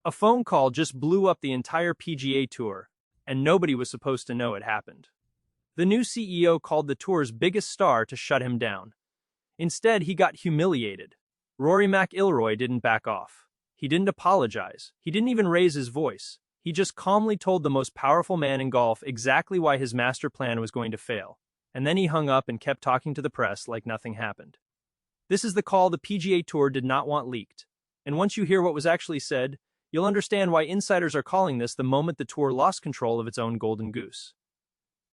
A phone call just blew up the entire PGA Tour, and nobody was supposed to know it happened. The new CEO called the tour's biggest star to shut him down. Instead, he got humiliated. Rory McIlroy didn't back off. He didn't apologize. He didn't even raise his voice. He just calmly told the most powerful man in golf exactly why his master plan was going to fail. And then he hung up and kept talking to the press like nothing happened. This is the call the PGA Tour did not want leaked. And once you hear what was actually said, you'll understand why insiders are calling this the moment the tour lost control of its own golden goose.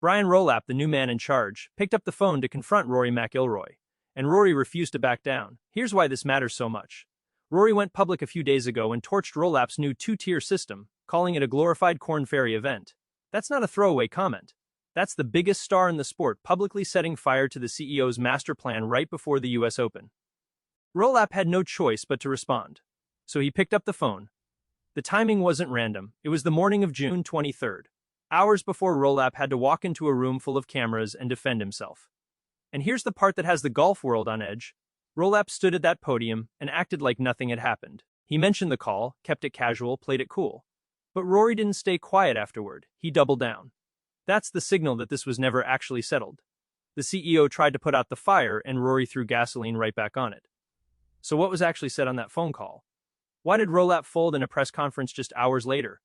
Brian Rolapp, the new man in charge, picked up the phone to confront Rory McIlroy, and Rory refused to back down. Here's why this matters so much. Rory went public a few days ago and torched Rolapp's new two-tier system, calling it a glorified Korn Ferry event. That's not a throwaway comment. That's the biggest star in the sport publicly setting fire to the CEO's master plan right before the US Open. Rolapp had no choice but to respond. So he picked up the phone. The timing wasn't random. It was the morning of June 23rd, hours before Rolapp had to walk into a room full of cameras and defend himself. And here's the part that has the golf world on edge. Rolapp stood at that podium and acted like nothing had happened. He mentioned the call, kept it casual, played it cool. But Rory didn't stay quiet afterward. He doubled down. That's the signal that this was never actually settled. The CEO tried to put out the fire and Rory threw gasoline right back on it. So what was actually said on that phone call? Why did Rolapp fold in a press conference just hours later?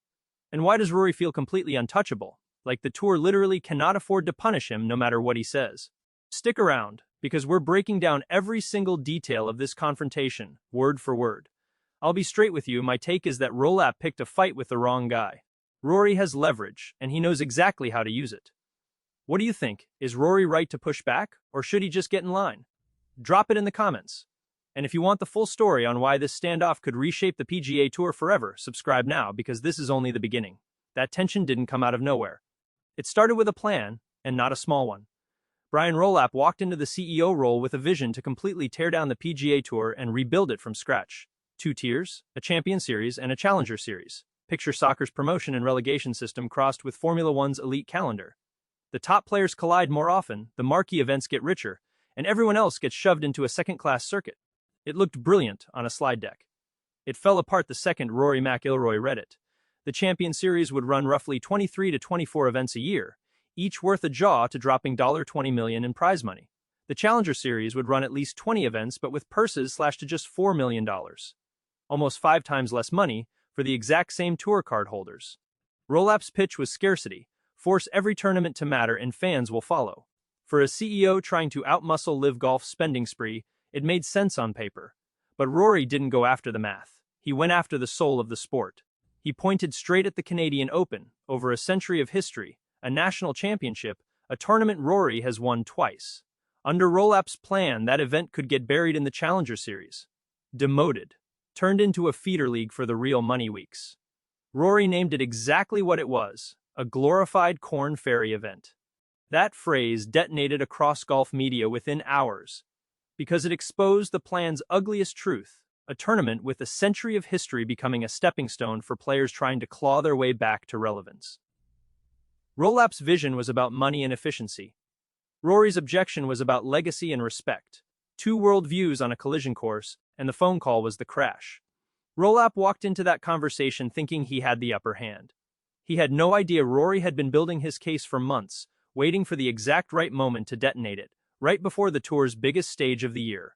And why does Rory feel completely untouchable, like the tour literally cannot afford to punish him no matter what he says? Stick around, because we're breaking down every single detail of this confrontation, word for word. I'll be straight with you, my take is that Rolapp picked a fight with the wrong guy. Rory has leverage, and he knows exactly how to use it. What do you think? Is Rory right to push back, or should he just get in line? Drop it in the comments. And if you want the full story on why this standoff could reshape the PGA Tour forever, subscribe now because this is only the beginning. That tension didn't come out of nowhere. It started with a plan, and not a small one. Brian Rolapp walked into the CEO role with a vision to completely tear down the PGA Tour and rebuild it from scratch. 2 tiers, a Champion Series and a Challenger Series. Picture soccer's promotion and relegation system crossed with Formula One's elite calendar. The top players collide more often, the marquee events get richer, and everyone else gets shoved into a second-class circuit. It looked brilliant on a slide deck. It fell apart the second Rory McIlroy read it. The Champion Series would run roughly 23 to 24 events a year, each worth a jaw to dropping $20 million in prize money. The Challenger Series would run at least 20 events but with purses slashed to just $4 million. Almost 5 times less money for the exact same tour card holders. Rolapp's pitch was scarcity. Force every tournament to matter and fans will follow. For a CEO trying to outmuscle Live Golf's spending spree, it made sense on paper. But Rory didn't go after the math. He went after the soul of the sport. He pointed straight at the Canadian Open, over a century of history, a national championship, a tournament Rory has won twice. Under Rolapp's plan, that event could get buried in the Challenger Series. Demoted. Turned into a feeder league for the real money weeks. Rory named it exactly what it was, a glorified Korn Ferry event. That phrase detonated across golf media within hours, because it exposed the plan's ugliest truth, a tournament with a century of history becoming a stepping stone for players trying to claw their way back to relevance. Rolapp's vision was about money and efficiency. Rory's objection was about legacy and respect. 2 worldviews on a collision course, and the phone call was the crash. Rolapp walked into that conversation thinking he had the upper hand. He had no idea Rory had been building his case for months, waiting for the exact right moment to detonate it, right before the tour's biggest stage of the year.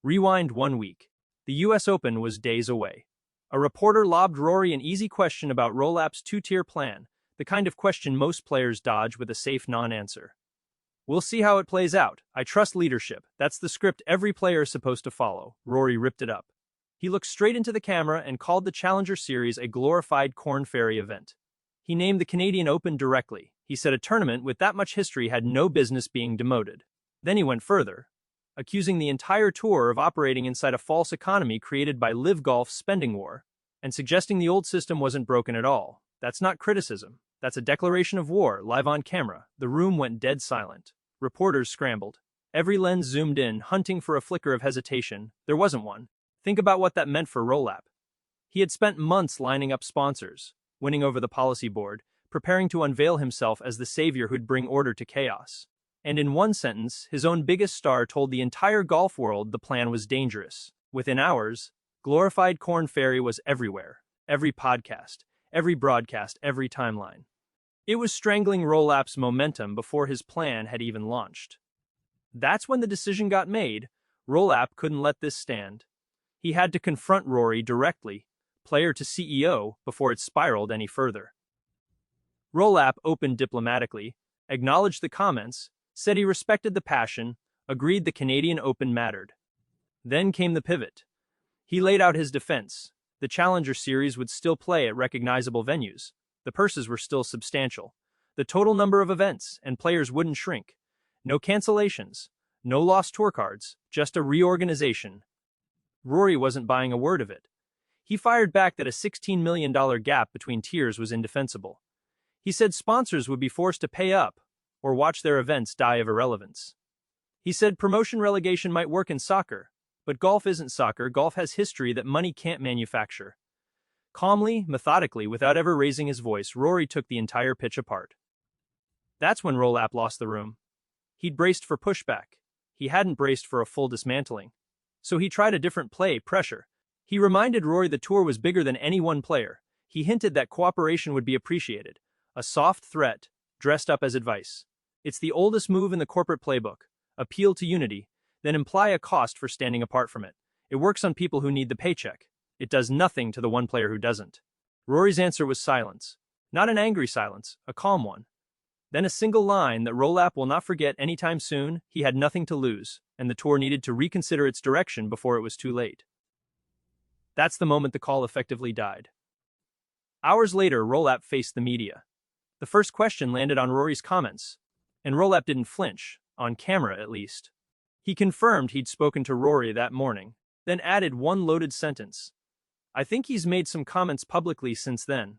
Rewind 1 week. The US Open was days away. A reporter lobbed Rory an easy question about Rolapp's 2-tier plan, the kind of question most players dodge with a safe non-answer. We'll see how it plays out. I trust leadership. That's the script every player is supposed to follow. Rory ripped it up. He looked straight into the camera and called the Challenger Series a glorified Korn Ferry event. He named the Canadian Open directly. He said a tournament with that much history had no business being demoted. Then he went further, accusing the entire tour of operating inside a false economy created by Live Golf's spending war, and suggesting the old system wasn't broken at all. That's not criticism. That's a declaration of war, live on camera. The room went dead silent. Reporters scrambled. Every lens zoomed in, hunting for a flicker of hesitation. There wasn't one. Think about what that meant for Rolapp. He had spent months lining up sponsors, winning over the policy board, preparing to unveil himself as the savior who'd bring order to chaos. And in one sentence, his own biggest star told the entire golf world the plan was dangerous. Within hours, glorified Korn Ferry was everywhere. every podcast, every broadcast, every timeline. It was strangling Rolapp's momentum before his plan had even launched. That's when the decision got made. Rolapp couldn't let this stand. He had to confront Rory directly, player to CEO, before it spiraled any further. Rolapp opened diplomatically, acknowledged the comments, said he respected the passion, agreed the Canadian Open mattered. Then came the pivot. He laid out his defense. The Challenger Series would still play at recognizable venues. The purses were still substantial. The total number of events and players wouldn't shrink. No cancellations, no lost tour cards, just a reorganization. Rory wasn't buying a word of it. He fired back that a $16 million gap between tiers was indefensible. He said sponsors would be forced to pay up or watch their events die of irrelevance. He said promotion relegation might work in soccer, but golf isn't soccer. Golf has history that money can't manufacture. Calmly, methodically, without ever raising his voice, Rory took the entire pitch apart. That's when Rolapp lost the room. He'd braced for pushback. He hadn't braced for a full dismantling. So he tried a different play, pressure. He reminded Rory the tour was bigger than any one player. He hinted that cooperation would be appreciated. A soft threat, dressed up as advice. It's the oldest move in the corporate playbook. Appeal to unity, then imply a cost for standing apart from it. It works on people who need the paycheck. It does nothing to the one player who doesn't. Rory's answer was silence. Not an angry silence, a calm one. Then a single line that Rolapp will not forget anytime soon. He had nothing to lose, and the tour needed to reconsider its direction before it was too late. That's the moment the call effectively died. Hours later, Rolapp faced the media. The first question landed on Rory's comments, and Rolapp didn't flinch, on camera at least. He confirmed he'd spoken to Rory that morning, then added one loaded sentence. I think he's made some comments publicly since then.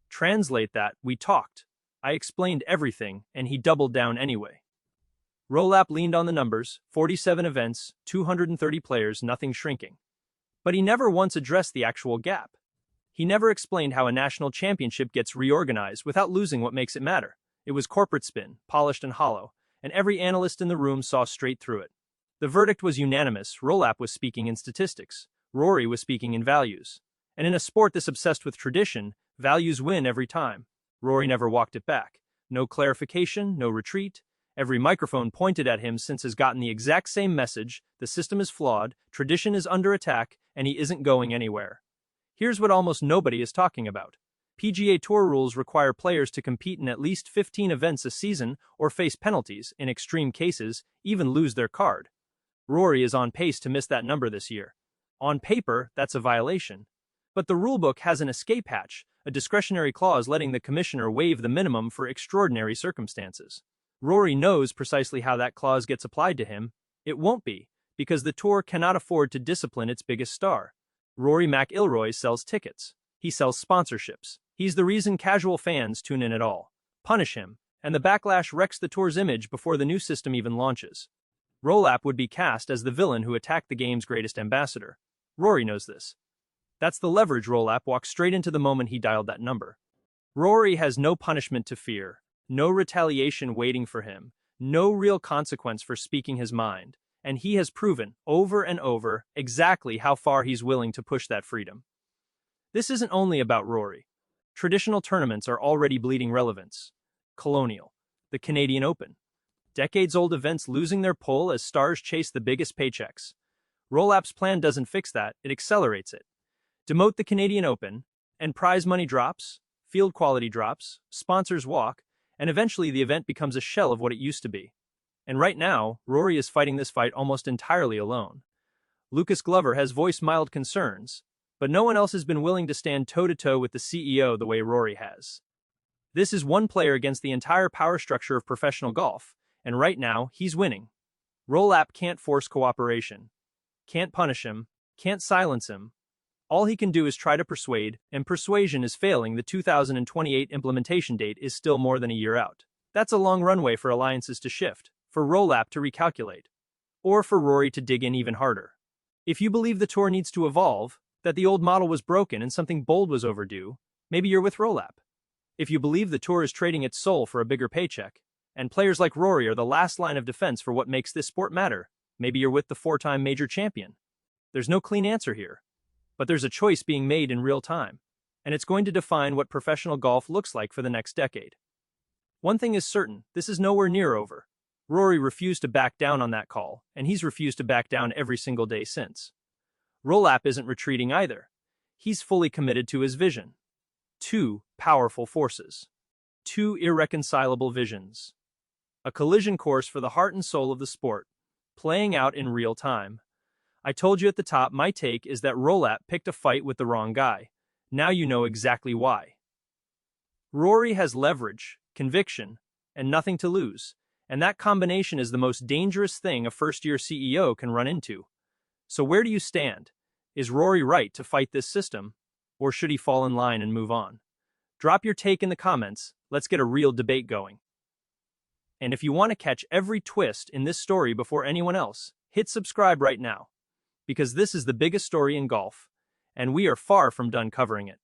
Translate that, we talked. I explained everything, and he doubled down anyway. Rolapp leaned on the numbers, 47 events, 230 players, nothing shrinking. But he never once addressed the actual gap. He never explained how a national championship gets reorganized without losing what makes it matter. It was corporate spin, polished and hollow, and every analyst in the room saw straight through it. The verdict was unanimous. Rolapp was speaking in statistics. Rory was speaking in values. And in a sport this obsessed with tradition, values win every time. Rory never walked it back. No clarification, no retreat. Every microphone pointed at him since has gotten the exact same message. The system is flawed, tradition is under attack, and he isn't going anywhere. Here's what almost nobody is talking about. PGA Tour rules require players to compete in at least 15 events a season or face penalties, in extreme cases, even lose their card. Rory is on pace to miss that number this year. On paper, that's a violation. But the rulebook has an escape hatch, a discretionary clause letting the commissioner waive the minimum for extraordinary circumstances. Rory knows precisely how that clause gets applied to him. It won't be, because the tour cannot afford to discipline its biggest star. Rory McIlroy sells tickets. He sells sponsorships. He's the reason casual fans tune in at all. Punish him, and the backlash wrecks the tour's image before the new system even launches. Rolapp would be cast as the villain who attacked the game's greatest ambassador. Rory knows this. That's the leverage. Rolapp walked straight into the moment he dialed that number. Rory has no punishment to fear, no retaliation waiting for him, no real consequence for speaking his mind, and he has proven, over and over, exactly how far he's willing to push that freedom. This isn't only about Rory. Traditional tournaments are already bleeding relevance. Colonial, the Canadian Open. Decades-old events losing their pull as stars chase the biggest paychecks. Rolapp's plan doesn't fix that, it accelerates it. Demote the Canadian Open, and prize money drops, field quality drops, sponsors walk, and eventually the event becomes a shell of what it used to be. And right now, Rory is fighting this fight almost entirely alone. Lucas Glover has voiced mild concerns, but no one else has been willing to stand toe-to-toe with the CEO the way Rory has. This is one player against the entire power structure of professional golf, and right now, he's winning. Rolapp can't force cooperation, can't punish him, can't silence him. All he can do is try to persuade, and persuasion is failing. The 2028 implementation date is still more than a year out. That's a long runway for alliances to shift, for Rolapp to recalculate, or for Rory to dig in even harder. If you believe the tour needs to evolve, that the old model was broken and something bold was overdue, maybe you're with Rolapp. If you believe the tour is trading its soul for a bigger paycheck, and players like Rory are the last line of defense for what makes this sport matter, maybe you're with the four-time major champion. There's no clean answer here, but there's a choice being made in real time. and it's going to define what professional golf looks like for the next decade. One thing is certain, this is nowhere near over. Rory refused to back down on that call, and he's refused to back down every single day since. Rolapp isn't retreating either. He's fully committed to his vision. Two powerful forces. Two irreconcilable visions. A collision course for the heart and soul of the sport, playing out in real time. I told you at the top, my take is that Rolapp picked a fight with the wrong guy. Now you know exactly why. Rory has leverage, conviction, and nothing to lose, and that combination is the most dangerous thing a first-year CEO can run into. So where do you stand? Is Rory right to fight this system, or should he fall in line and move on? Drop your take in the comments. Let's get a real debate going. And if you want to catch every twist in this story before anyone else, hit subscribe right now. Because this is the biggest story in golf, and we are far from done covering it.